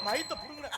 மைத்த புடுங்கற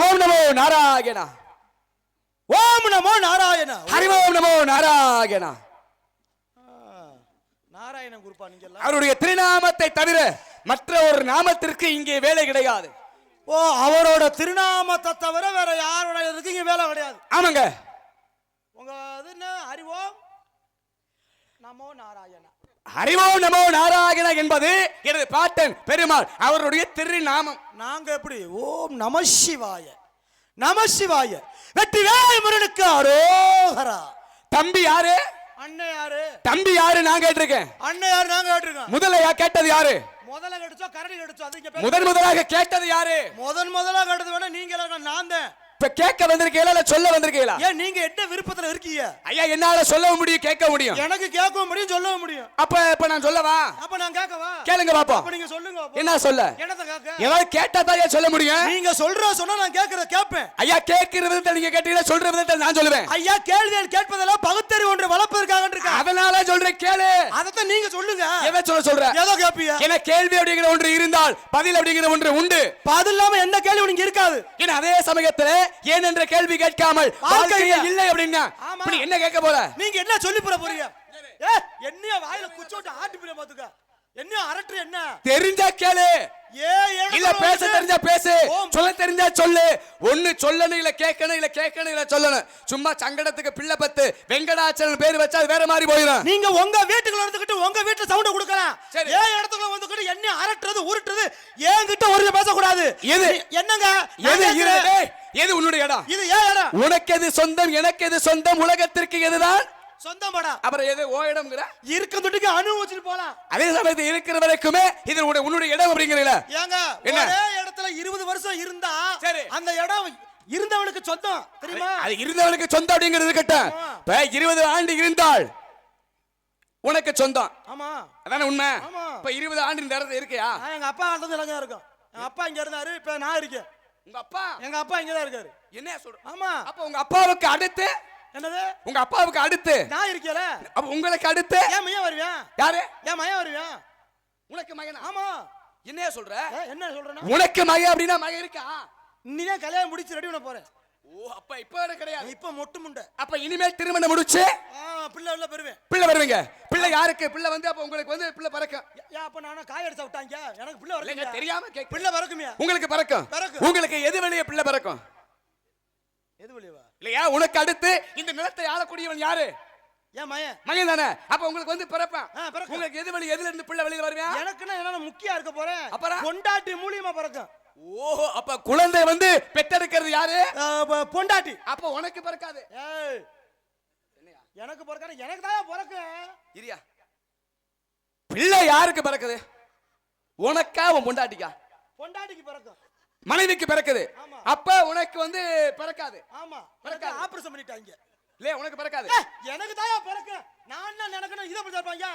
ஓம் நமோ நாராயணா. ஓம் நமோ நாராயண. ஹரி ஓம் நமோ நாராயணா. நாராயணன் குருப்பா நீங்க எல்லாம். அவருடைய திருநாமத்தை தவிர மற்ற ஒரு நாமத்திற்கு இங்கே வேலை கிடையாது. ஓ, அவரோட திருநாமத்தை தவிர வேற யாரோட இருக்கு இங்க வேலை கிடையாது. ஆமாங்க. உங்க அது என்ன? ஹரி ஓம் நமோ நாராயணா. ஹரி ஓம் நமோ நாராயணா என்பது எனது பாட்டன் பெருமாள் அவருடைய திருநாமம். நாங்க எப்படி? ஓம் நம சிவாய நம சிவாய வெற்றிவேல் முருகனுக்கு அரோகரா. தம்பி யாரு? அண்ணன் யாரு? தம்பி யாரு நான் கேட்டிருக்கேன். அண்ணன் யாரு நாங்க கேட்டிருக்கோம். முதல்ல கேட்டது யாரு? முதல்ல கடிச்சோ கரடி கடிச்சோ அது இங்க முதலாக கேட்டது யாரு? முதலா கேட்டது வேணா நீங்க நான் தான். இப்ப கேட்க வந்திருக்கீங்களா இல்ல சொல்ல வந்திருக்கீங்களா? ஏன் நீங்க என்ன விருப்பத்துல இருக்கீங்க? ஐயா என்னால சொல்லவும் முடியும் கேட்க முடியும். எனக்கு கேட்கவும் முடியும் சொல்லவும் முடியும். அப்ப நான் சொல்லவா? அப்ப நான் கேட்கவா? கேளுங்க பாப்போம். அப்ப நீங்க சொல்லுங்க. என்ன சொல்ல? என்னத கேட்க? ஏதாவது கேட்டா தான் சொல்ல முடியும். நீங்க சொன்னா நான் கேட்பேன். ஐயா கேட்கிற விதத்தை நீங்க கேட்டீங்கன்னா சொல்ற விதத்தை நான் சொல்லுவேன். ஐயா கேள்விகள் கேட்பதெல்லாம் பகுத்தறிவு ஒன்று வளர்ப்பதற்காக இருக்கு. அதனால சொல்றேன் கேளு. அதத்தான் நீங்க சொல்லுங்க. எதை சொல்ற? ஏதோ கேப்பீங்க. ஏன்னா கேள்வி அப்படிங்கிற ஒன்று இருந்தால் பதில் அப்படிங்கிற ஒன்று உண்டு. பதில் இல்லாம எந்த கேள்வி நீங்க இருக்காது. ஏன்னா அதே சமயத்துல ஏன் என்ற கேள்வி கேட்காமல் வாழ்க்கையே இல்லை அப்படின்னா இப்படி என்ன கேட்க போற? நீங்க என்ன சொல்லி போறீங்க? என்னைய வாயில குச்சோட்டு ஆட்டி போய் பாத்துக்க. என்ன அரட்டற என்ன? தெரிஞ்சா கேளு. இல்ல பேச தெரிஞ்சா பேசு. சொல்ல தெரிஞ்சா சொல்லு. ஒன்னு சொல்லணும் இல்ல கேட்கணும் இல்ல கேட்கணும் இல்ல சொல்லணும். சும்மா சங்கடத்துக்கு பிள்ளை பத்து வெங்கடாச்சலம் பேர் வச்சா வேற மாதிரி போயிடும். நீங்க உங்க வீட்டுக்குள்ள இருந்துகிட்டு உங்க வீட்டுல சவுண்ட் கொடுக்கலாம். ஏன் இடத்துக்குள்ள வந்துகிட்டு என்ன அரட்டறது உருட்டுறது என்கிட்ட ஒரு பேச கூடாது. எது என்னங்க? எது உன்னுடைய இடம்? இது ஏன் இடம்? உனக்கு எது சொந்தம் எனக்கு எது சொந்தம் உலகத்திற்கு எதுதான் சொந்தம் படா. அப்புறம் எது ஓ இடம்ங்கற? இருக்க துட்டுக்கு அனுபவிச்சிட்டு போலாம். அதே சமயத்துல இருக்கிற வரைக்குமே இது உன்னுடைய இடம் அப்படிங்கறீல. ஏங்க ஒரே இடத்துல 20 வருஷம் இருந்தா அந்த இடம் இருந்தவனுக்கு சொந்தம் தெரியுமா? அது இருந்தவனுக்கு சொந்தம் அப்படிங்கிறது இருக்கட்டும். இப்ப 20 ஆண்டு இருந்தால் உனக்கு சொந்தம். ஆமா அதானே உண்மை. இப்ப 20 ஆண்டு இந்த இடத்துல இருக்கியா? எங்க அப்பா ஆண்டது இலங்கா இருக்கும். எங்க அப்பா இங்க இருந்தாரு. இப்ப நான் இருக்கேன். உங்க அப்பா? எங்க அப்பா இங்க தான் இருக்காரு. என்ன சொல்ற? ஆமா. அப்ப உங்க அப்பாவுக்கு அடுத்து என்னது? உங்க அப்பாவுக்கு அடுத்து நான் இருக்கேல. அப்ப உங்களுக்கு அடுத்து ஏன் மயன் வருவேன்? யாரு? ஏன் மயன் வருவேன்? உனக்கு மகன்? ஆமா. என்ன சொல்ற? என்ன சொல்றேன்னா உனக்கு மகன் அப்படினா மகன் இருக்கா? நீனே கல்யாணம் முடிச்சு ரெடி பண்ண போற. ஓ அப்ப இப்ப கிடையாது. இப்ப மொட்டு முண்டை. அப்ப இனிமேல் திருமணம் முடிச்சு பிள்ளை உள்ள பெறுவேன். பிள்ளை வருவீங்க. பிள்ளை யாருக்கு? பிள்ளை வந்து அப்ப உங்களுக்கு வந்து பிள்ளை பறக்கும். அப்ப நானா காய் எடுத்து விட்டாங்க. எனக்கு பிள்ளை வரல. இல்லங்க தெரியாம கேக்க. பிள்ளை பறக்குமே. உங்களுக்கு பறக்கும். உங்களுக்கு எது வெளிய பிள்ளை பறக்கும்? எது வெளியவா? இல்லையா உனக்கு அடுத்து இந்த நிலத்தை ஆளக்கூடியவன் யாரு? ஏன் மயன். மகன் தானே. அப்ப உங்களுக்கு வந்து பிறப்பான். பிறக்கும். உங்களுக்கு எது வெளிய எதுல இருந்து பிள்ளை வெளிய வருவா? எனக்குன்னா என்ன முக்கியா இருக்க போறேன். அப்புறம் பொண்டாட்டி மூலியமா பறக்கும். ஓஹோ அப்ப குழந்தை வந்து பெற்றெடுக்கிறது யாரு? பொண்டாட்டி. அப்ப உனக்கு பிறக்காது. ஏய் எனக்கு பிறக்காது. எனக்கு தான் பிறக்கும். இரியா பிள்ளை யாருக்கு பிறக்குது? உனக்கா உன் பொண்டாட்டிக்கா? பொண்டாட்டிக்கு பிறக்கும். மனைவிக்கு பிறக்குது. அப்ப உனக்கு வந்து பிறக்காது. ஆமா பிறக்காது. ஆபரேஷன் பண்ணிட்டாங்க. இல்ல உனக்கு பிறக்காது. எனக்கு தான் பிறக்கும். நான் என்ன நினைக்கணும் இத பத்தி சொல்றாங்க.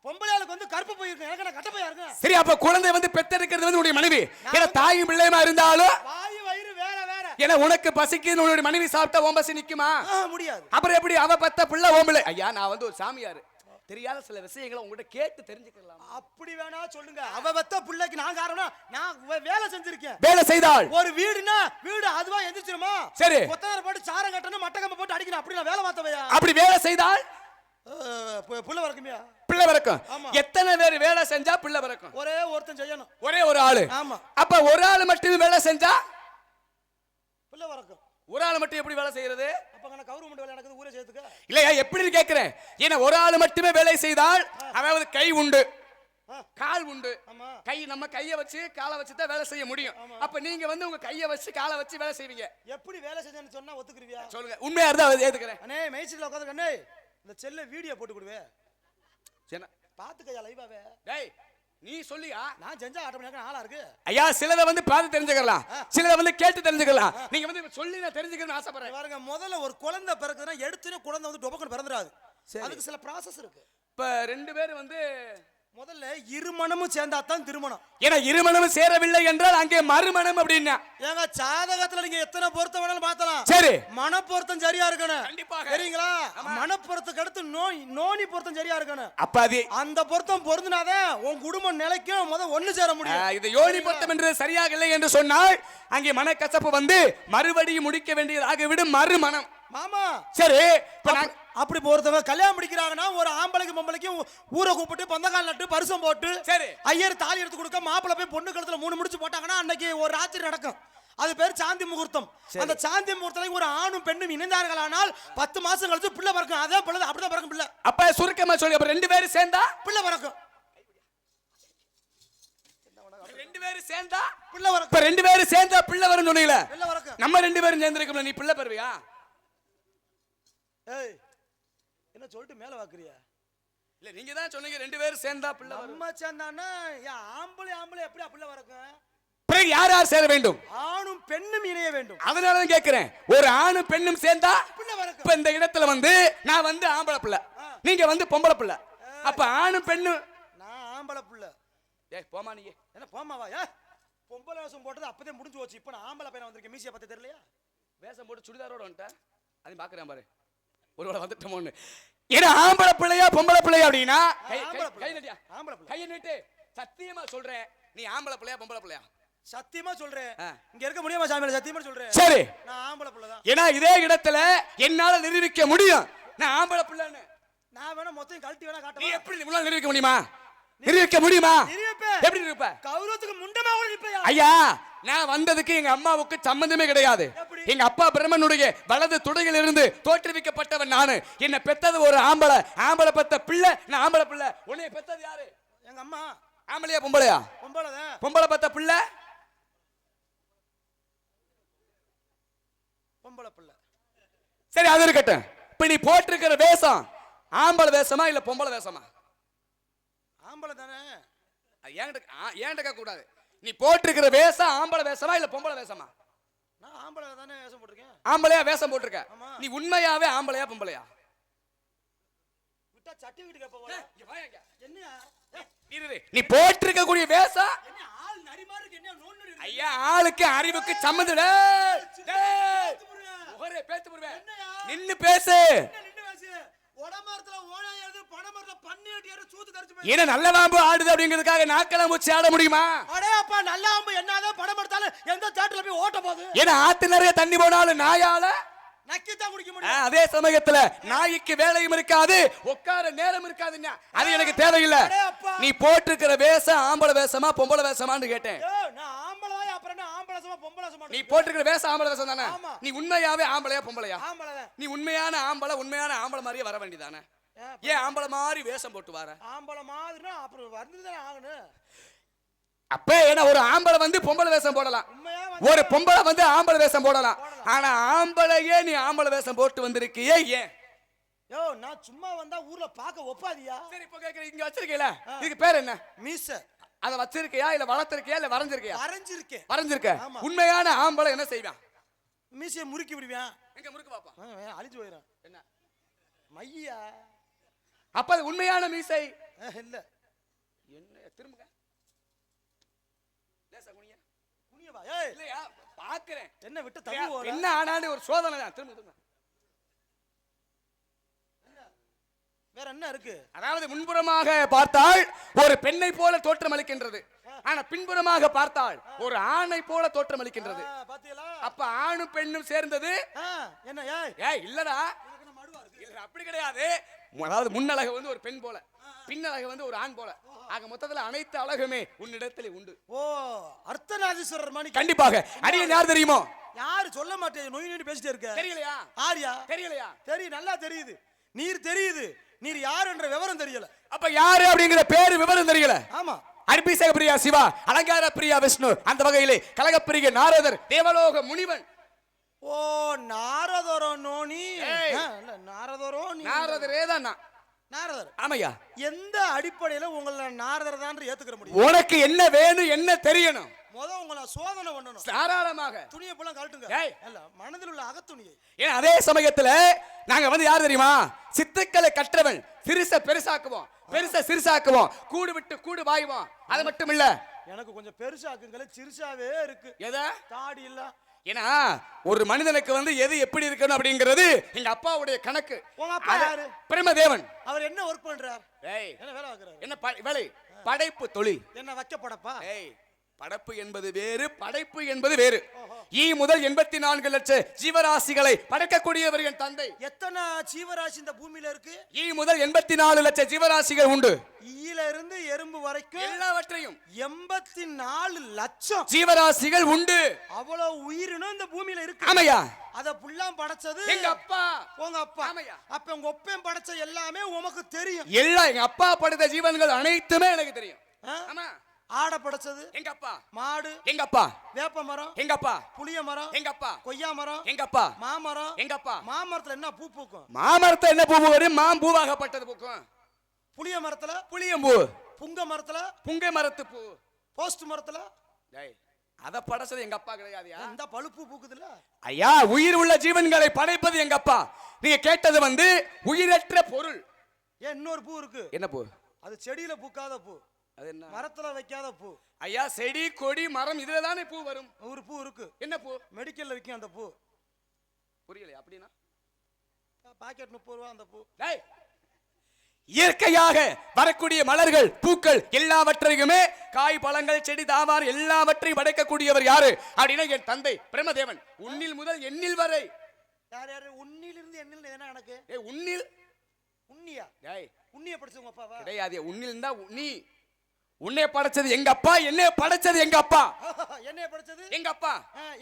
பொம்பளையாளுக்கு வந்து கருப்பு போய் இருக்கு. எனக்கு கட்ட போய் இருக்கு. சரி அப்ப குழந்தை வந்து பெத்தெடுக்கிறது வந்து உன்னுடைய மனைவி. ஏன்னா தாயும் பிள்ளையுமா இருந்தாலும் வாய் வயிறு வேற வேற. ஏன்னா உனக்கு பசிக்குது உன்னுடைய மனைவி சாப்பிட்டா உன் பசி நிக்குமா? முடியாது. அப்புறம் எப்படி அவ பெத்த பிள்ளை ஓம்பல? ஐயா நான் வந்து ஒரு சாமியார். தெரியாத சில விஷயங்களை உங்ககிட்ட கேட்டு தெரிஞ்சுக்கலாம். அப்படி வேணா சொல்லுங்க. அவ பெத்த பிள்ளைக்கு நான் காரணம். நான் வேலை செஞ்சிருக்கேன். வேலை செய்தால் ஒரு வீடுனா வீடு அதுவா எந்திரிச்சிருமா? சரி. கொத்தனார் போட்டு சாரம் கட்டணும் மட்டக்கம்ப போட்டு அடிக்கணும். அப்படி நான் வேலை மாத்தவையா? அப்படி வேலை செய்தால் பிள்ளை வரக்குமே. பிள்ளை பிறக்கும். எத்தனை பேர் வேலை செஞ்சா பிள்ளை பிறக்கும்? ஒரே ஒருத்தன் செய்யணும். ஒரே ஒரு ஆளு. ஆமா. அப்ப ஒரு ஆளு மட்டும் வேலை செஞ்சா பிள்ளை பிறக்கும். ஒரு ஆளு மட்டும் எப்படி வேலை செய்யறது? அப்ப நான் கவர்மெண்ட் வேலை நடக்குது ஊரே சேர்த்துக்க. இல்லையா எப்படின்னு கேக்குறேன். ஏன்னா ஒரு ஆளு மட்டுமே வேலை செய்தால் அதாவது கை உண்டு கால் உண்டு. கை நம்ம கையை வச்சு காலை வச்சு தான் வேலை செய்ய முடியும். அப்ப நீங்க வந்து உங்க கையை வச்சு காலை வச்சு வேலை செய்வீங்க. எப்படி வேலை செஞ்சேன்னு சொன்னா ஒத்துக்குருவியா? சொல்லுங்க. உண்மையா இருந்தா ஏத்துக்கிறேன். அண்ணே மைசில உட்கார்ந்து அண்ணே இந்த செல்ல வீடியோ போட்டு கொடுவே. சரி பாத்துக்கயா லைவாவே. டேய் நீ சொல்லியா? நான் செஞ்சா ஆட்டோமேட்டிக்கா ஆளா இருக்கு. ஐயா சிலதை வந்து பார்த்து தெரிஞ்சுக்கலாம், சிலதை வந்து கேட்டு தெரிஞ்சுக்கலாம். நீங்க வந்து சொல்லி நான் தெரிஞ்சுக்கணும்னு ஆசைப்படுறேன். பாருங்க, முதல்ல ஒரு குழந்தை பிறக்குதுன்னா எடுத்துனே குழந்தை வந்து டொபக்குன்னு பிறந்துடாது. அதுக்கு சில ப்ராசஸ் இருக்கு. இப்ப 2 பேரும் வந்து முதல்ல இருமணமும் சேர்ந்தா தான் திருமணம். ஏன்னா இருமணமும் சேரவில்லை என்றால் அங்கே மறுமணம் அப்படின்னா. ஏங்க ஜாதகத்துல நீங்க எத்தனை பொருத்தம் வேணாலும் பார்த்தலாம். சரி, மன பொருத்தம் சரியா இருக்கணும். கண்டிப்பாக. சரிங்களா? மன பொருத்தத்துக்கு அடுத்து நோனி பொருத்தம் சரியா இருக்கணும். அப்ப அது அந்த பொருத்தம் பொருந்தினாதான் உன் குடும்பம் நிலைக்கும், முத ஒண்ணு சேர முடியும். இது யோனி பொருத்தம் என்று சரியாக இல்லை என்று சொன்னால் அங்கே மனக்கசப்பு வந்து மறுபடியும் முடிக்க வேண்டியதாக விடும் மறுமணம். மாமா சரி, அப்படி ஒருத்தவங்க கல்யாணம் முடிக்கிறாங்கன்னா ஒரு ஆம்பளைக்கு பொம்பளைக்கும் ஊரை கூப்பிட்டு பந்தக்கால் நட்டு பரிசம் போட்டு சரி ஐயர் தாலி எடுத்து கொடுக்க மாப்பிள்ளை போய் பொண்ணு கழுத்துல 3 முடிச்சு போட்டாங்கன்னா அன்னைக்கு ஒரு ராத்திரி நடக்கும். அது பேர் சாந்தி முகூர்த்தம். அந்த சாந்தி முகூர்த்தத்துக்கு ஒரு ஆணும் பெண்ணும் இணைந்தார்களானால் 10 மாசம் கழிச்சு பிள்ளை பிறக்கும். அதே பிள்ளை அப்படிதான் பிறக்கும் பிள்ளை. அப்ப சுருக்கமா சொல்லி அப்ப 2 பேரும் சேர்ந்தா பிள்ளை பிறக்கும். 2 பேரும் சேர்ந்தா பிள்ளை பிறக்கும். இப்ப 2 பேரும் சேர்ந்தா பிள்ளை வரும் சொன்னீங்களே, பிள்ளை பிறக்கும். நம்ம 2 பேரும் சேர்ந்திருக்கோம்ல, நீ பிள்ளை பெறுவியா? ஏய் என்ன சொல்லிட்டு மேல வாக்குறியா? இல்ல நீங்க தான் சொன்னீங்க 2 பேரும் சேர்ந்தா பிள்ளை வரும். நம்ம சேர்ந்தானா ஆம்பளை எப்படி பிள்ளை பிறக்கும்? பிறகு யார் யார் சேர வேண்டும்? ஆணும் பெண்ணும் இணைய வேண்டும். அதனால தான் கேக்குறேன், ஒரு ஆணும் பெண்ணும் சேர்ந்தா பிள்ளை பிறக்கும். இப்ப இந்த இடத்துல வந்து நான் வந்து ஆம்பளை பிள்ளை, நீங்க வந்து பொம்பளை பிள்ளை. அப்ப ஆணும் பெண்ணும். நான் ஆம்பளை பிள்ளை. ஏய் போமா நீ. என்ன போமாவா? ஏ பொம்பளை வேஷம் போட்டது அப்பதே முடிஞ்சு போச்சு. இப்ப நான் ஆம்பளை பையன் வந்திருக்கேன். மீசியை பத்தி தெரியலையா? வேஷம் போட்டு சுடிதாரோட வந்துட்டேன். அதையும் பாக்குறேன் பாரு, ஒருவேளை வந்துட்டோமோன்னு. ஏன்னா ஆம்பளை பிள்ளையா பொம்பளை பிள்ளையா அப்படின்னா கை நட்டியா? ஆம்பளை பிள்ளை. கையை நீட்டு. சத்தியமா சொல்றேன், நீ ஆம்பளை பிள்ளையா பொம்பளை பிள்ளையா? சத்தியமா சொல்றேன். இங்க இருக்க முடியுமா சாமியார்? சத்தியமா சொல்றேன். சரி, நான் ஆம்பளை பிள்ளை தான். ஏன்னா இதே இடத்துல என்னால நிரூபிக்க முடியும் நான் ஆம்பளை பிள்ளைன்னு. நான் வேணா மொத்தம் கழட்டி வேணா நீ காட்டுவேன். எப்படி உன்னால நிரூபிக்க முடியுமா? நிரூபிக்க முடியுமா? எப்படி நிரூபிப்ப? கௌரவத்துக்கு முண்டமா நிப்பையா? ஐயா நான் வந்ததுக்கு எங்க அம்மாவுக்கு சம்பந்தமே கிடையாது. எங்க அப்பா பிரம்மனுடைய வலது துடையில் இருந்து தோற்றுவிக்கப்பட்டவன் நானு. என்ன பெத்தது ஒரு ஆம்பளை, ஆம்பளை பெத்த பிள்ளை நான் ஆம்பளை பிள்ளை. உன்னை பெத்தது யாரு? எங்க அம்மா. ஆம்பளையா பொம்பளையா? பொம்பளை தான். பொம்பளை பெத்த பிள்ளை பொம்பளை பிள்ளை. சரி அது இருக்கட்டும். இப்ப நீ போட்டிருக்கிற வேஷம் ஆம்பளை வேஷமா இல்ல பொம்பளை வேஷமா? ஆம்பளை தானே. ஏன்ட்ட கேட்க கூடாது. நீ போட்டிருக்கிற வேஷம் ஆம்பளை வேஷமா இல்ல பொம்பளை வேஷமா? நான் ஆம்பளை தானே வேஷம் போட்டிருக்கேன். ஆம்பளையா வேஷம் போட்டிருக்க. நீ உண்மையாவே ஆம்பளையா பொம்பளையா? விட்டா சர்டிபிகேட் கேப்ப. என்னையா நீ போட்டிருக்க கூடிய வேஷம் என்ன ஆள் நரிமார் இருக்கு? என்ன நோன்னு இருக்கு? ஐயா ஆளுக்கு அறிவுக்கு சம்மந்தம் இல்ல. ஒரே பேத்து போடுவே. நின்னு பேசு. நின்னு பேசு. ஒடமரத்துல ஓணா ஏறு, பணமரத்துல பன்னிட்டு ஏறு, சூத்து தரிச்சு போய். என்ன நல்ல பாம்பு ஆடுது அப்படிங்கிறதுக்காக நாக்கலாம் வச்சு ஆட முடியுமா? அடே அப்பா, நல்ல பாம்பு என்னதான் பணம் எடுத்தாலும் எந்த தேட்டர்ல போய் ஓட்ட போகுது? ஏன்னா ஆத்து நிறைய தண்ணி போனாலும் நாயால நக்கித்தான் குடிக்க முடியும். அதே சமயத்துல நாய்க்கு வேலையும் இருக்காது, உட்கார நேரம் இருக்காதுன்னா அது எனக்கு தேவையில்லை. நீ போட்டிருக்கிற வேஷம் ஆம்பளை வேஷமா பொம்பளை வேஷமான்னு கேட்டேன். நான் ஆம்பளை தான். அப்புறம் என்ன ஆம்பளை வேஷமா பொம்பளை வேஷமா? நீ போட்டிருக்கிற வேஷம் ஆம்பளை வேஷம் தானே. நீ உண்மையாவே ஆம்பளையா பொம்பளையா? ஆம்பளை தான். நீ உண்மையான ஆம்பளை, உண்மையான ஆம்பளை மாதிரியே வர வேண்டியதானே. ஏன் ஆம்பளை மாதிரி வேஷம் போட்டு வர? ஆம்பளை மாதிரினா அப்புறம் வந்துதானே ஆகணும். அப்ப ஏன்னா ஒரு ஆம்பளை வந்து பொம்பளை வேஷம் போடலாம், ஒரு பொம்பளை வந்து ஆம்பளை வேஷம் போடலாம். ஆனா ஆம்பளையே நீ ஆம்பளை வேஷம் போட்டு வந்திருக்கியே ஏன்? யோ நான் சும்மா வந்தா ஊர்ல பாக்க ஒப்பாதியா? சரி இப்ப கேக்குற, இங்க வச்சிருக்கீல இதுக்கு பேர் என்ன? மீச. அத வச்சிருக்கியா இல்ல வளர்த்திருக்கியா இல்ல வரைஞ்சிருக்கியா? வரைஞ்சிருக்கேன். வரைஞ்சிருக்க. உண்மையான ஆம்பளை என்ன செய்வான்? மீசையை முறுக்கி விடுவேன். எங்க முறுக்கு பாப்பா? அழிஞ்சு போயிடும். என்ன மையா? அப்ப அது உண்மையான மீசை இல்ல. என்ன திரும்புங்க. லேசா குனியா. குனியவா? ஏய் இல்லையா பாக்குறேன். என்ன விட்டு தள்ளு. என்ன ஆனாலும் ஒரு சோதனை தான். திரும்ப வேற என்ன இருக்கு? அதாவது முன்புறமாக பார்த்தால் ஒரு பெண்ணை போல தோற்றம் அளிக்கின்றது, ஆனா பின்புறமாக பார்த்தால் ஒரு ஆணை போல தோற்றம் அளிக்கின்றது. பாத்தீங்களா? அப்ப ஆணும் பெண்ணும் சேர்ந்தது என்ன? ஏய் இல்லடா, அப்படி கிடையாது. அதாவது முன்னழகு வந்து ஒரு பெண் போல, பின்னழகு வந்து ஒரு ஆண் போல, ஆக மொத்தத்துல அனைத்து அழகுமே உன்னிடத்திலே உண்டு. ஓ அர்த்தநாதீஸ்வரர் மணி. கண்டிப்பாக. அடியன் யார் தெரியுமோ? யாரு சொல்ல மாட்டேன். நோய் நோய் பேசிட்டே இருக்க. தெரியலையா? ஆரியா? தெரியலையா? தெரியும், நல்லா தெரியுது. நீர் தெரியுது, நீர் யார் என்ற விவரம் தெரியல. அப்ப யாரு அப்படிங்கிற பேரு விவரம் தெரியல. ஆமா. அபிஷேக பிரியா சிவா, அலங்கார பிரியா விஷ்ணு, அந்த வகையிலே கலகப்பிரிய நாரதர், தேவலோக முனிவன். ஓ நாரதரோ நோனி. நாரதரோ நீ. நாரதரே தான். நாரதர். ஆமையா. எந்த அடிப்படையில உங்களை நாரதர் தான் ஏத்துக்கிற முடியும்? உனக்கு என்ன வேணும், என்ன தெரியணும்? உங்களை சோதனை பண்ணணும். தாராளமாக துணியை போல கழட்டுங்க. இல்ல, மனதில் உள்ள அகத்துணியை. ஏன்னா அதே சமயத்துல நாங்க வந்து யார் தெரியுமா? சித்துக்களை கற்றவன். சிறுச பெருசாக்குவோம், பெருச சிறுசாக்குவோம், கூடு விட்டு கூடு வாய்வோம். அது மட்டும் இல்ல, எனக்கு கொஞ்சம் பெருசாக்குங்களே, சிறுசாவே இருக்கு. எதா தாடி இல்ல. ஏன்னா ஒரு மனிதனுக்கு வந்து எது எப்படி இருக்கணும் அப்படிங்கிறது எங்க அப்பாவுடைய கணக்கு. உங்க அப்பா யாரு? பிரமதேவன். அவர் என்ன ஒர்க் பண்றார்? என்ன வேலை பார்க்கறாரு? என்ன வேலை? படைப்பு தொழில். என்ன வைக்க படப்பா? படைப்பு என்பது வேறு, படைப்பு என்பது வேறு. முதல் 84 லட்சம் ஜீவராசிகளை படைக்கக்கூடியவர் என் தந்தை. எத்தனை ஜீவராசி இந்த பூமியில இருக்கு? முதல் 84 லட்சம் ஜீவராசிகள் உண்டு. ஈல இருந்து எறும்பு வரைக்கும் எல்லாவற்றையும் 84 லட்சம் ஜீவராசிகள் உண்டு. அவ்வளவு உயிரினும் இந்த பூமியில இருக்கு. ஆமையா. அத புல்லாம் படைச்சது எங்க அப்பா. உங்க அப்பா. ஆமையா. அப்ப உங்க ஒப்பேன் படைச்ச எல்லாமே உமக்கு தெரியும். எல்லாம் எங்க அப்பா படைத்த ஜீவன்கள் அனைத்துமே எனக்கு தெரியும். ஆமா. ஆட படைச்சது எங்க அப்பா. மாடு எங்க அப்பா. வேப்ப மரம் எங்க அப்பா. புளிய மரம் எங்க அப்பா. கொய்யா மரம் எங்க அப்பா. மாமரம் எங்க அப்பா. மாமரத்துல என்ன பூ பூக்கும்? மாமரத்துல என்ன பூ வரும்? மாம்பூவாகப்பட்டது பூக்கும். புளிய மரத்துல புளியம்பூ. புங்க மரத்துல புங்கை மரத்து பூ. போஸ்ட் மரத்துல அத படைச்சது எங்க அப்பா கிடையாதுயா. இந்த பழுப்பு பூக்குதுல. ஐயா, உயிர் உள்ள ஜீவன்களை படைப்பது எங்க அப்பா. நீங்க கேட்டது வந்து உயிரற்ற பொருள். ஏன் இன்னொரு பூ இருக்கு? என்ன பூ? அது செடியில பூக்காத பூ. அது என்ன? மரத்துல வைக்காத பூ. ஐயா, செடி கொடி மரம் இதுல தானே பூ வரும். ஒரு பூ இருக்கு. என்ன பூ? மெடிக்கல்ல விக்கும் அந்த பூ. புரியல. அப்படினா பாக்கெட் 30 ரூபாய் அந்த பூ. இயற்கையாக வரக்கூடிய மலர்கள் பூக்கள் எல்லாவற்றையுமே காய் பழங்கள் செடி தாவார் எல்லாவற்றையும் படைக்கக்கூடியவர் யாரு அப்படின்னா என் தந்தை பிரமதேவன். உன்னில் முதல் எண்ணில் வரை. யார் யாரு? உன்னில் இருந்து எண்ணில் என்ன கணக்கு? உன்னில் உன்னியா? உன்னிய படிச்சவங்க அப்பாவா? கிடையாது. உன்னில் இருந்தா நீ. உன்னை படைச்சது எங்க அப்பா, என்னைய படைச்சது எங்க அப்பா. என்னைய படைச்சது எங்க அப்பா.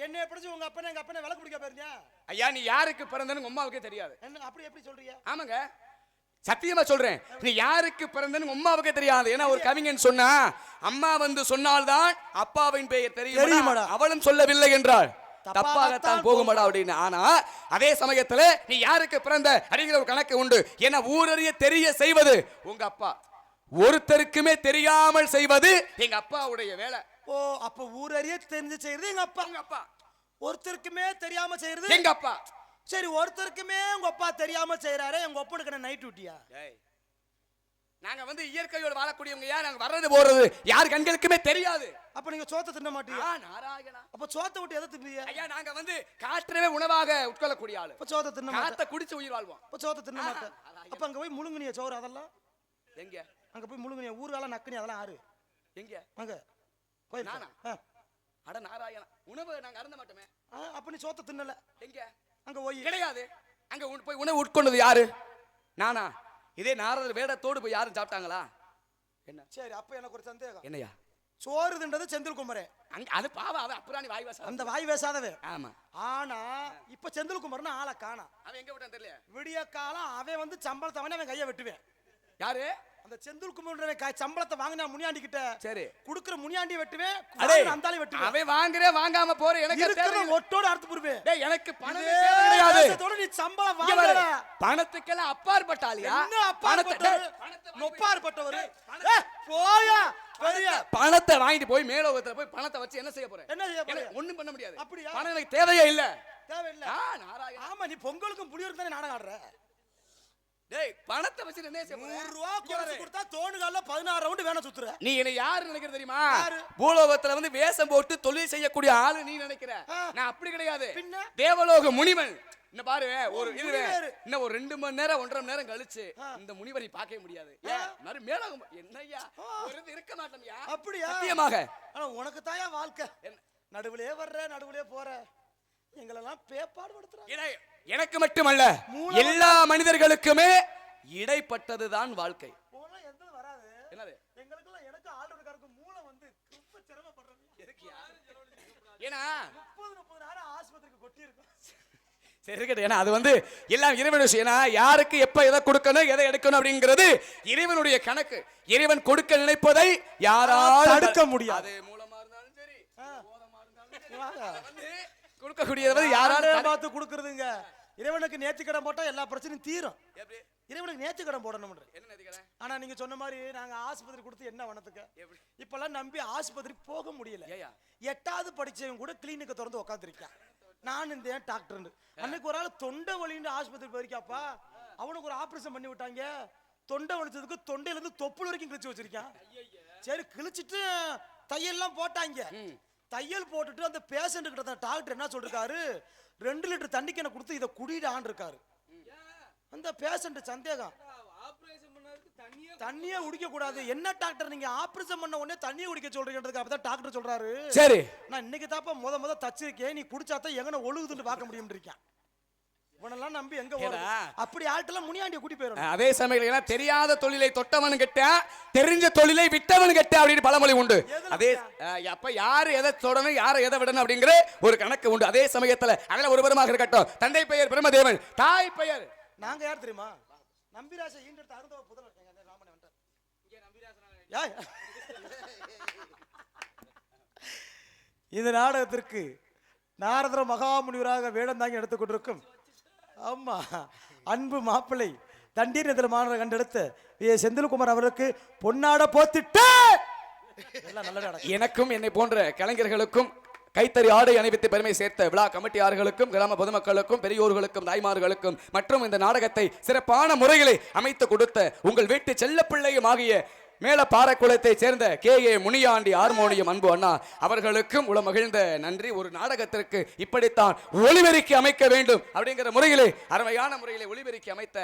என்னைய படைச்சு உங்க அப்பா எங்க அப்பா விளக்கு பிடிக்க போறீங்க? ஐயா, நீ யாருக்கு பிறந்தன்னு உங்க அம்மாவுக்கே தெரியாது. என்ன அப்படி எப்படி சொல்றீங்க? ஆமாங்க, சத்தியமா சொல்றேன். நீ யாருக்கு பிறந்தன்னு அம்மாவுக்கே தெரியாது. ஏன்னா ஒரு கவிஞன் சொன்னா அம்மா வந்து சொன்னால்தான் அப்பாவின் பெயர் தெரியும். அவளும் சொல்லவில்லை என்றால் தப்பாகத்தான் போகுமாடா அப்படின்னு. ஆனா அதே சமயத்துல நீ யாருக்கு பிறந்த அப்படிங்கிற ஒரு கணக்கு உண்டு. ஏன்னா ஊரறிய தெரிய செய்வது உங்க அப்பா, ஒருத்தருக்குமே தெரியாமல் செய்வது எங்க அப்பாவுடைய வேலை. ஓ, அப்ப ஊரறிய தெரிஞ்சு செய்யறது எங்க அப்பா. எங்க அப்பா. ஒருத்தருக்குமே தெரியாம செய்யறது எங்க அப்பா. சரி, ஒருத்தருக்குமே உங்க அப்பா தெரியாம செய்யறாரு. எங்க ஒப்பனுக்கு நைட் டியூட்டியா? நாங்க வந்து இயற்கையோட வாழக்கூடியவங்க. யார் நாங்க வர்றது போறது யார் கண்களுக்குமே தெரியாது. அப்ப நீங்க சோத்த தின்ன மாட்டீங்க? நாராயணா. அப்ப சோத்த விட்டு எதை தின்பீங்க? ஐயா, நாங்க வந்து காற்றவே உணவாக உட்கொள்ளக்கூடிய ஆளு. அப்ப சோத்த தின்ன மாட்டேன். காத்த குடிச்சு உயிர் வாழ்வோம். அப்ப சோத்த தின்ன மாட்டேன். அப்ப அங்க போய் முழுங்குனிய சோறு அதெல்லாம் எங்க? அங்க போய் முழுங்குனிய ஊர்கால நக்குனி அதெல்லாம் ஆறு எங்க? அங்க போய் நானா? அட நாராயணா, உணவு நாங்க அருந்த மாட்டோமே. அப்ப நீ சோத்த தின்னல. எங்க? அங்க போய் கிடையாது. அங்க போய் உணவு உட்கொண்டது யாரு? நானா? இதே நாரதர் வேடத்தோடு போய் யாரும் சாப்பிட்டாங்களா? என்ன? சரி, அப்ப எனக்கு ஒரு சந்தேகம். என்னையா? சோறு தின்றது செந்தில் குமரன். அது பாவம், அவன் அப்புறாணி வாய் பேசாத. அந்த வாய் பேசாதவே. ஆமா. ஆனா இப்ப செந்தில் குமரன் ஆளை காணா. அவன் எங்க விட்டான் தெரியல. விடிய காலம் அவன் வந்து சம்பளத்தை வாங்கினா அவன் கையை வெட்டுவேன். யாரு? அந்த செந்தில் குமரன் சம்பளத்தை வாங்கினா முனியாண்டி கிட்ட. சரி, குடுக்குற முனியாண்டி வெட்டுவேன், அந்தாளி வெட்டுவேன். அவன் வாங்குறே வாங்காம போற எனக்கு தேவை. ஒட்டோட அறுத்து போடுவேன். டேய், எனக்கு பணம் கிடையாது. நீ சம்பளம் வாங்கல. பணத்துக்கெல்லாம் அப்பாற்பட்டாலியா? என்ன அப்பாற்பட்டவர்? நொப்பாற்பட்டவர். போயா பெரிய பணத்தை வாங்கிட்டு போய் மேலோகத்துல போய் பணத்தை வச்சு என்ன செய்ய போற? என்ன செய்ய போற? ஒண்ணும் பண்ண முடியாது. அப்படியே பணம் எனக்கு தேவையே இல்ல. தேவையில்ல. நாராயணா. ஆமா, நீ பொங்கலுக்கும் புளியூருக்கு தானே நாடகம் ஆடுற. டேய், பணத்தை வச்சு என்ன செய்ய போற? 100 ரூபாய் குறைச்சு கொடுத்தா தோணுகால்ல 16 ரவுண்ட் வேணா சுத்துற. நீ என்ன யாரு நினைக்கிற தெரியுமா? பூலோகத்துல வந்து வேஷம் போட்டு தொழில் செய்யக்கூடிய ஆளு நீ நினைக்கிற. நான் அப்படி கிடையாது. தேவலோக முனிவன். என்ன பாரு, ஒரு இது இன்னும் ஒரு 2 மணி நேரம் 1.5 மணி நேரம் கழிச்சு இந்த முனிவரை பார்க்க முடியாது. ஏன் மேலோகம் என்னய்யா ஒரு இது இருக்க மாட்டோம்யா. அப்படியே சத்தியமாக. ஆனா உனக்கு தாயா வாழ்க்கை. நடுவுலயே வர்ற, நடுவுலயே போற. எங்களெல்லாம் பேப்பாடு படுத்துறாங்க. எனக்கு மட்டுமல்ல, எல்லா மனிதர்களுக்குமே இடைப்பட்டதுதான் வாழ்க்கை. என்னது? எனக்கு ஆல்ரவுண்டருக்கு மூளை வந்து ரொம்ப சிரமப்படுறது. ஏன்னா 30 நேரம் ஆஸ்பத்திரிக்கு கொட்டி இருக்கும். சரி இருக்கட்டும். ஏன்னா அது வந்து எல்லாம் இறைவன் விஷயம். ஏன்னா யாருக்கு எப்ப எதை கொடுக்கணும் எதை எடுக்கணும் அப்படிங்கிறது இறைவனுடைய கணக்கு. இறைவன் கொடுக்க நினைப்பதை யாராலும் தடுக்க முடியாது. மூலமா இருந்தாலும் சரி, போதமா இருந்தாலும் சரி, கொடுக்கக்கூடியது யாராலும் பார்த்து கொடுக்கறதுங்க. இறைவனுக்கு நேர்த்தி கடன் போட்டா எல்லா பிரச்சனையும் தீரும். இறைவனுக்கு நேர்த்தி கடன் போடணும். என்ன நதிக்கடை? ஆனா நீங்க சொன்ன மாதிரி நாங்க ஆஸ்பத்திரி கொடுத்து என்ன வனத்துக்கு இப்பெல்லாம் நம்பி ஆஸ்பத்திரி போக முடியல. ஏயா 8வது படிச்சவங்க கூட கிளினிக்கை திறந்து உட்காந்துருக்கான். நான் இந்த டாக்டர் அன்னைக்கு ஒரு ஆள் தொண்டை வலின்னு ஆஸ்பத்திரி போயிருக்காப்பா. அவனுக்கு ஒரு ஆபரேஷன் பண்ணி விட்டாங்க. தொண்டை வலிச்சதுக்கு தொண்டையில இருந்து தொப்புள் வரைக்கும் கிழிச்சு வச்சிருக்கான். சரி கிழிச்சிட்டு தையெல்லாம் போட்டாங்க. தையல் போட்டுட்டு அந்த பேஷண்ட் கிட்ட டாக்டர் என்ன சொல்றாரு, 2 லிட்டர் தண்ணிக்கு என்ன கொடுத்து இதை குடிடான் இருக்காரு. அந்த பேஷண்ட் சந்தேகம், தண்ணியே குடிக்க கூடாது. என்ன டாக்டர் நீங்க ஆபரேஷன் பண்ண உடனே தண்ணியை குடிக்க சொல்றீங்க? அப்பதான் டாக்டர் சொல்றாரு, சரி நான் இன்னைக்கு தாப்பா முத தச்சிருக்கேன், நீ குடிச்சாதான் எங்கன ஒழுகுதுன்னு பார்க்க முடியும் இருக்கேன். இவனெல்லாம் நம்பி எங்க ஓடுது? அப்படி ஆள்கிட்ட முனியாண்டிய கூட்டி போயிடும். அதே சமயம் தெரியாத தொழிலை தொட்டவன் கெட்ட, தெரிஞ்ச தொழிலை விட்டவன் கெட்ட அப்படின்னு பழமொழி உண்டு. அதே அப்ப யாரு எதை தொடணும் யாரை எதை விடணும் அப்படிங்கிற ஒரு கணக்கு உண்டு. அதே சமயத்துல அதுல ஒருவருமாக இருக்கட்டும், தந்தை பெயர் பிரம்மதேவன், தாய் பெயர் நாங்க யார் தெரியுமா? நம்பிராச ஈண்டெடுத்த அருந்தவ புதல்வர். ராமனை வந்தார் இங்க நம்பிராச. இந்த நாடகத்திற்கு நாரதர மகாமுனிவராக வேடம் தாங்கி எடுத்துக் கொண்டிருக்கும் ஆமா அன்பு மாப்பிள்ளை தண்டீர் எதிர மாணவர் கண்டெடுத்த செந்தில்குமார் அவருக்கு பொன்னாட போத்திட்டு எனக்கும் என்னை போன்ற கலைஞர்களுக்கும் கைத்தறி ஆடை அணிவித்து பெருமை சேர்த்த விழா கமிட்டியார்களுக்கும் கிராம பொதுமக்களுக்கும் பெரியோர்களுக்கும் தாய்மார்களுக்கும் மற்றும் இந்த நாடகத்தை சிறப்பான முறைகளை அமைத்து கொடுத்த உங்கள் வீட்டு செல்லப்பிள்ளையும் ஆகிய மேல பாறைக்குளத்தை சேர்ந்த KA முனியாண்டி ஹார்மோனியம் அன்பு அண்ணா அவர்களுக்கும் உள மகிழ்ந்த நன்றி. ஒரு நாடகத்திற்கு இப்படித்தான் ஒளிபெருக்கி அமைக்க வேண்டும் அப்படிங்கிற முறையிலே அருமையான முறையிலே ஒளிபெருக்கி அமைத்த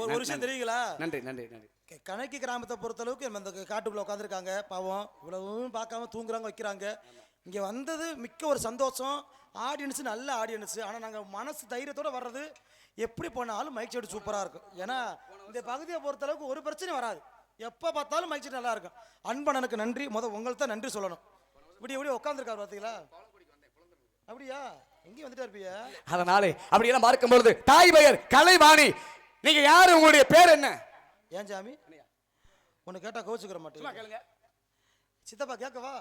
ஒரு விஷயம் தெரியுங்களா? நன்றி நன்றி நன்றி. கணக்கி கிராமத்தை பொறுத்தளவுக்கு இந்த காட்டுக்குள்ள உட்காந்துருக்காங்க பாவம், இவ்வளவும் பார்க்காம தூங்குறாங்க வைக்கிறாங்க. இங்க வந்தது மிக்க ஒரு சந்தோஷம். ஆடியன்ஸ் நல்ல ஆடியன்ஸ். ஆனா நாங்க மனசு தைரியத்தோட வர்றது எப்படி போனாலும் மைக் செட் சூப்பரா இருக்கும். ஏன்னா இந்த பகுதியை பொறுத்தளவுக்கு ஒரு பிரச்சனையும் வராது. எப்ப பார்த்தாலும் மைக் செட் நல்லா இருக்கும். அன்பனனுக்கு நன்றி. உங்கள்கிட்ட நன்றி சொல்லணும். இப்படி உட்காந்துருக்காரு பார்த்தீங்களா? அப்படியா? எங்கேயும் வந்துட்டா இருப்பியா? அதனாலே அப்படியெல்லாம் பார்க்கும் பொழுது தாய் பெயர் கலைவாணி. நீங்க யாரு? உங்களுடைய பேர் என்ன? ஏன் சாமி உன்னை கேட்டா கோச்சுக்கிற மாட்டேன். சித்தப்பா கேட்கவா?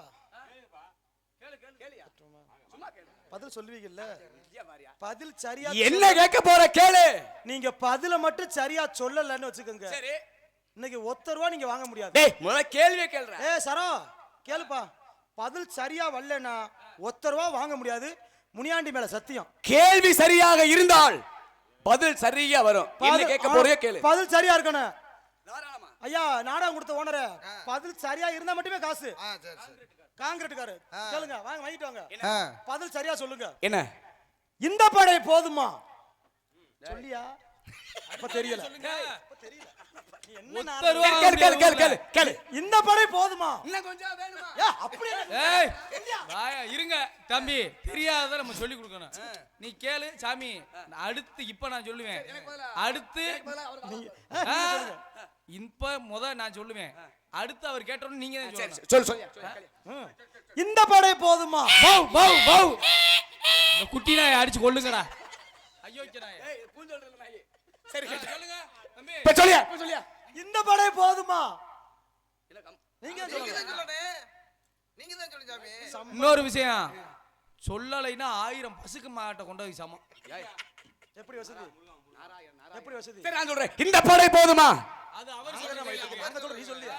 பதில் சொல்லுவீங்கல்ல? பதில் சரியா என்ன கேட்க போற கேளு. நீங்க பதில மட்டும் சரியா சொல்லலன்னு வச்சுக்கோங்க, இன்னைக்கு ₹1 நீங்க வாங்க முடியாது. முதல்ல கேள்வியே கேளுற. சரோ கேளுப்பா, பதில் சரியா வரலன்னா ₹1 வாங்க முடியாது. முனியாண்டி மேல சத்தியம். கேள்வி சரியாக இருந்தால் பதில் சரியா வரும். என்ன கேட்க போறியோ கேளு. பதில் சரியா இருக்கணும். ஐயா நாடகம் கொடுத்த ஓனரே, பதில் சரியா இருந்தா மட்டுமே காசு. காங்கிரீட்காரு கேளுங்க, வாங்க வாங்கிட்டு வாங்க. பதில் சரியா சொல்லுங்க. என்ன இந்த படை போதுமா? சொல்லியா? அப்ப தெரியல. இந்த படை போதுமா? இன்னும் கொஞ்சம் வேணுமா? அப்படியே இருங்க தம்பி, தெரியாத நம்ம சொல்லி கொடுக்கணும். நீ கேளு சாமி. அடுத்து இப்ப நான் சொல்லுவேன். அடுத்து இப்ப நான் சொல்லுவேன். அடுத்து அவர் கேட்டோன்னு நீங்க சொல்லு. இந்த படை போதுமா? இந்த குட்டி நாயை அடிச்சு கொள்ளுங்கடா. ஐயோ சரி சொல்லுங்க தம்பி. இப்ப சொல்லியா? இந்த படை போதுமா? நீங்க தான் சொல்லுங்க சாமி. இன்னொரு விஷயம் சொல்லலைன்னா 1000 பசுக்கு மாட்ட கொண்டு போய் சமம். எப்படி வசதி? எப்படி வசதி? சரி நான் சொல்றேன். இந்த படை போதுமா? அது அவர் சொல்ற. நீ சொல்லியா?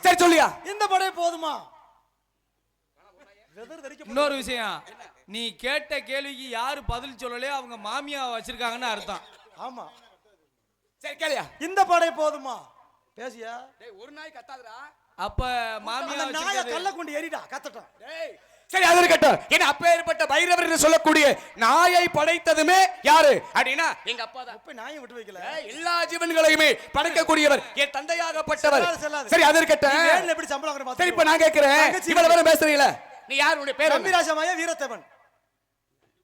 சரி சொல்லியா? இந்த படை போதுமா? இன்னொரு விஷயம், நீ கேட்ட கேள்விக்கு யாரு பதில் சொல்லலையோ அவங்க மாமியா வச்சிருக்காங்கன்னு அர்த்தம். ஆமா. சரி கேளியா? இந்த படை போதுமா? பேசியா? டேய் ஒரு நாய் கத்தாதடா. அப்ப மாமியா நாய கல்ல கொண்டு ஏறிடா கத்தட்டும். டேய் சரி அது இருக்கட்டும். என்ன அப்பேற்பட்ட பைரவர் என்று சொல்லக்கூடிய நாயை படைத்ததுமே யாரு அப்படின்னா எங்க அப்பா தான். அப்ப நாயை விட்டு வைக்கல. எல்லா ஜீவன்களையுமே படைக்கக்கூடியவர் என் தந்தையாகப்பட்டவர். சரி அது இருக்கட்டும். வேல்ல எப்படி சம்பளம் வாங்குற? சரி இப்ப நான் கேக்குறேன், இவ்வளவு நேரம் பேசுறீங்களா? நீ யார்? உன்னுடைய பேர் நம்பிராசமாயா வீரத்தேவன்.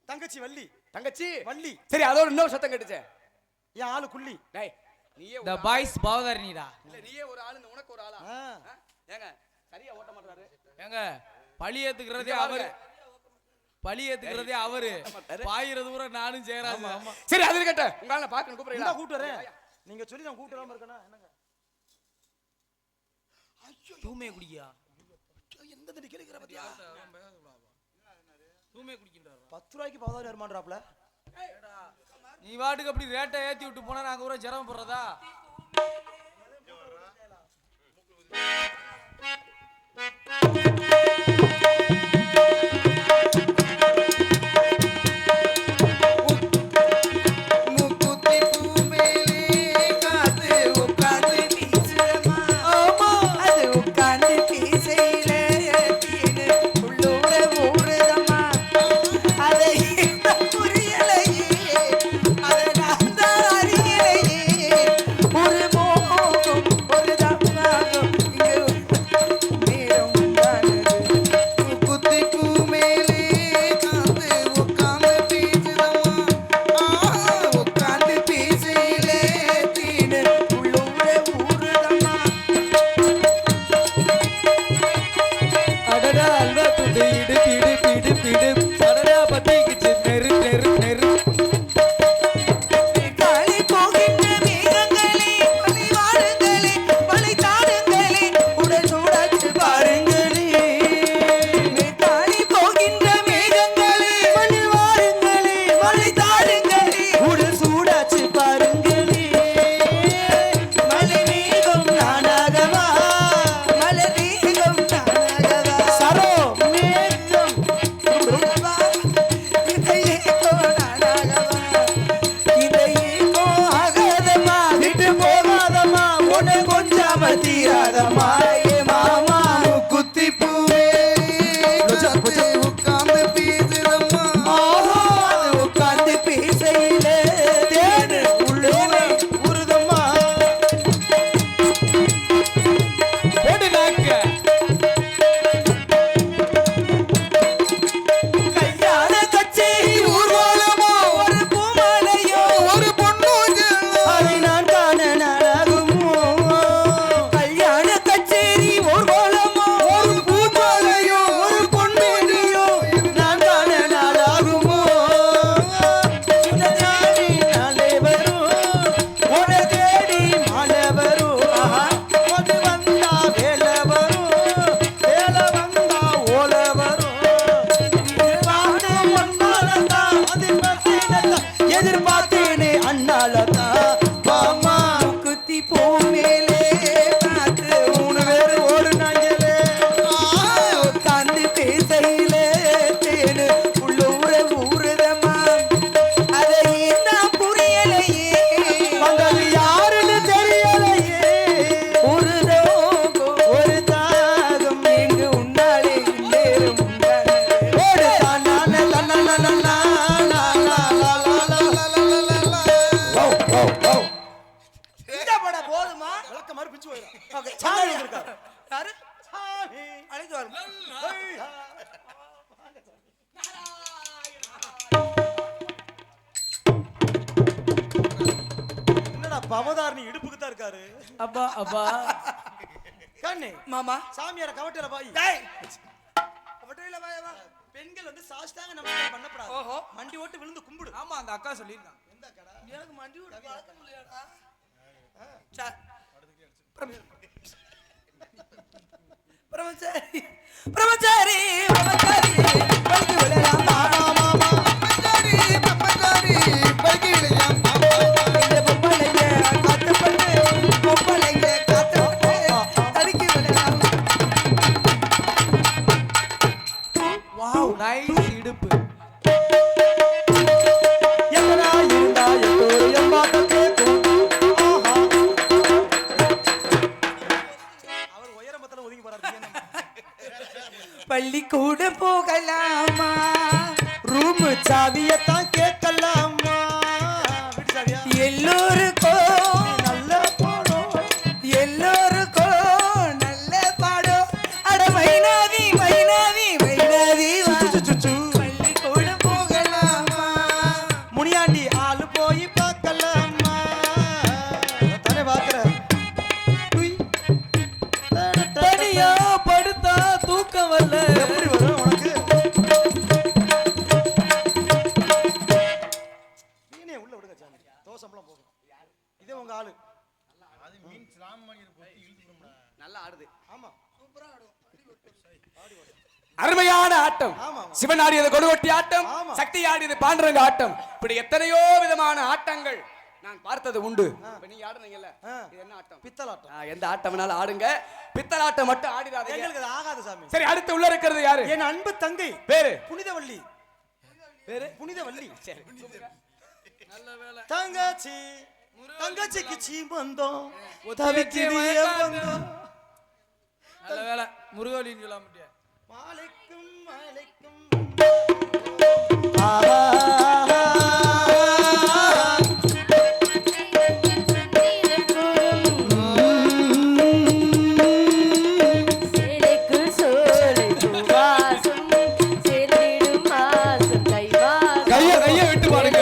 தங்கச்சி வள்ளி. தங்கச்சி வள்ளி. சரி அதோட இன்னொரு சத்தம் கேட்டுச்சே. ஏன் ஆளு குள்ளி? டேய் நீயே தி பாய்ஸ் பவதரணிடா. இல்ல நீயே ஒரு ஆளு, உனக்கு ஒரு ஆளா? ஏங்க சரியா ஓட்ட மாட்டாரு. ஏங்க பழி ஏத்துக்கிறதே அவரு. பழி ஏத்துக்கிறதே அவரு. பாயிரது ஊர நானும் சேராது. சரி அது இருக்கட்டும். உங்களால பாக்கணும் கூப்பிடுறீங்களா? கூப்பிடுறேன். நீங்க சொல்லி நான் கூப்பிடாம இருக்கேனா என்னங்க? ஐயோ தூமே குடியா. எந்த தடி கேக்குற பத்தியா? தூமே குடிக்கின்றார். ₹10 பவதாரி வருமானறாப்ல. நீ வாட்டுக்கு அப்படி ரேட்டை ஏத்தி விட்டு போனா நாங்க கூட சிரமப்படுறதா? பவதாரணி இடுப்புக்கு தான் இருக்காரு. அப்பா அப்பா கண்ணே மாமா சாமியார கவட்டையில பாய். டேய் கவட்டையில பாய் வா. பெண்கள் வந்து சாஷ்டாங்க நமஸ்காரம் பண்ணப்படாது. ஓஹோ மண்டி ஓட்டு விழுந்து கும்பிடு. ஆமா அந்த அக்கா சொல்லிருக்காங்க. எந்த அக்கடா? எனக்கு மண்டி ஓட்டு பழக்கம் இல்லையாடா. பிரம்மச்சாரி பிரம்மச்சாரி பிரம்மச்சாரி பல்கி விளையாம் மாமா மாமா பிரம்மச்சாரி பிரம்மச்சாரி பல்கி விளையாம் மாமா இந்த பொம்பளைங்க காத்து பண்ணு பொம்பளைங்க காத்து பண்ணு தடுக்கி விளையாம். வாவ் நைஸ் இடுப்பு. எங்கடா இருந்தா எத்தோடு எம்பாட்ட கேக்கும். அவர் உயரமத்துல ஒதுங்கி போறாரு. பள்ளிக்கூட போகலாமா ரூம் சாவியத்தான் கேட்கலாமா. வீட்டு சாவியா? எல்லோருக்கும் நல்ல பாடம். எல்லோருக்கும் நல்ல பாடம். அட மைனாதி மைனாதி மைனாதி வா. பள்ளிக்கூட போகலாமா முனியாண்டி ஆளு போய் பார்க்கலாமா. தானே பாக்குற. தனியா படுத்தா தூக்கம் வரல. எப்படி வரும் உனக்கு? மீனே உள்ள விடுங்க சாமி. தோசம்லாம் போகும். இதே உங்க ஆளு. அது மீன் சாமானியர் போட்டு இழுத்துறோம்டா. நல்லா ஆடுது. ஆமா. சூப்பரா ஆடும். அருமையான ஆட்டம். ஆமா. சிவன் ஆடியது கொடுகொட்டி ஆட்டம், ஆமா. சக்தி ஆடியது பாண்டுரங்க ஆட்டம். இப்படி எத்தனையோ விதமான ஆட்டங்கள் நான் பார்த்தது உண்டு. இப்ப நீங்க ஆடுனீங்கல்ல, இது என்ன ஆட்டம்? பித்தலாட்டம். எந்த ஆட்டம் வேணாலும் ஆடுங்க, பித்தலாட்டம் மட்டும் ஆடிடாதீங்க. எங்களுக்கு அது ஆகாது சாமி. சரி, அடுத்து உள்ள இருக்கிறது யாரு? என் அன்பு தங்கை பேரு புனிதவள்ளி. பேரு புனிதவள்ளி. சரி. நல்ல வேலை. தங்கச்சி தங்கச்சிக்கு சீமந்தம் ஒத்தி தவிக்குது வச்சே என் பந்தம். நல்ல வேலை. முருகவலின்னு சொல்ல மாட்டியா? மாலைக்கும் மாலைக்கும் கைய விட்டு பாருங்க.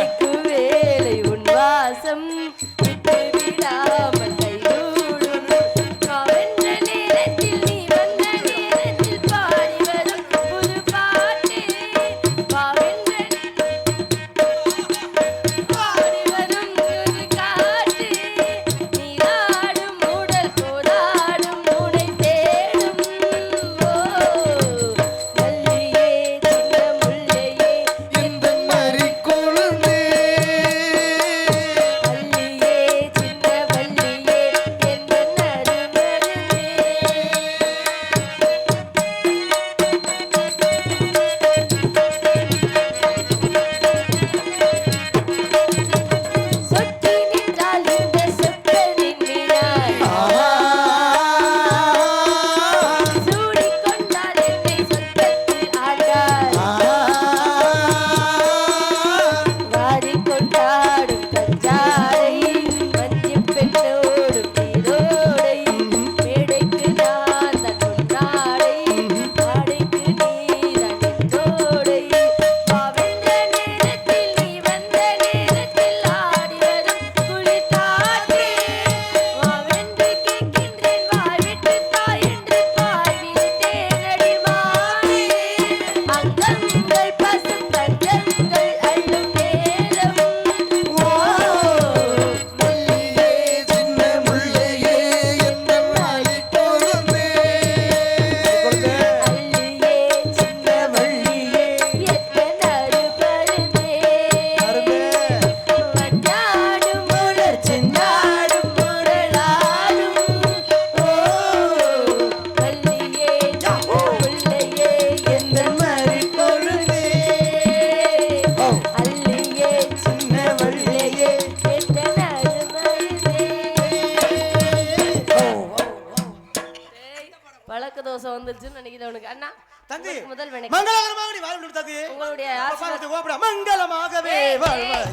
பழக்க தோசை வந்துருச்சுன்னு நினைக்கிறேன் உனக்கு. அண்ணா தந்தி முதல் வணக்கம். மங்களகரமாக நீ வாழ வேண்டும் தந்தி. உங்களுடைய பாரத்தை கோபுரம் மங்களமாகவே வாழ்வாய்.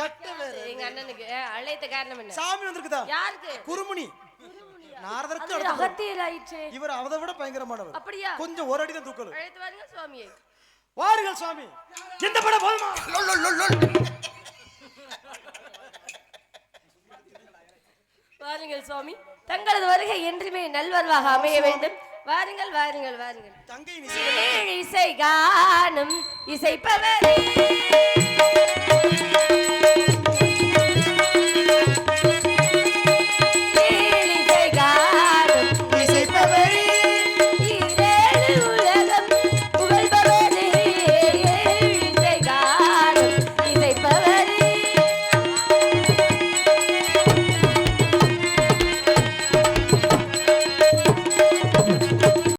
கட்டவேறு எங்க அண்ணனுக்கு அழைத்த காரணம் என்ன? சாமி வந்திருக்குதா? யாருக்கு? குருமுனி. நாரதற்கு அது அகத்தியல் ஆயிற்று. இவர் அதை விட பயங்கரமானவர். அப்படியா? கொஞ்சம் ஒரு அடி தான் தூக்கல். அழைத்து வாருங்க சுவாமியே. வாருங்கள் சுவாமி. இந்த படம் போதுமா? வாருங்கள் சுவாமி. தங்களது வருகை என்றுமே நல்வரவாக அமைய வேண்டும். வாருங்கள் வாருங்கள் வாருங்கள். தங்கை இசை காணும் இசைப்பவரே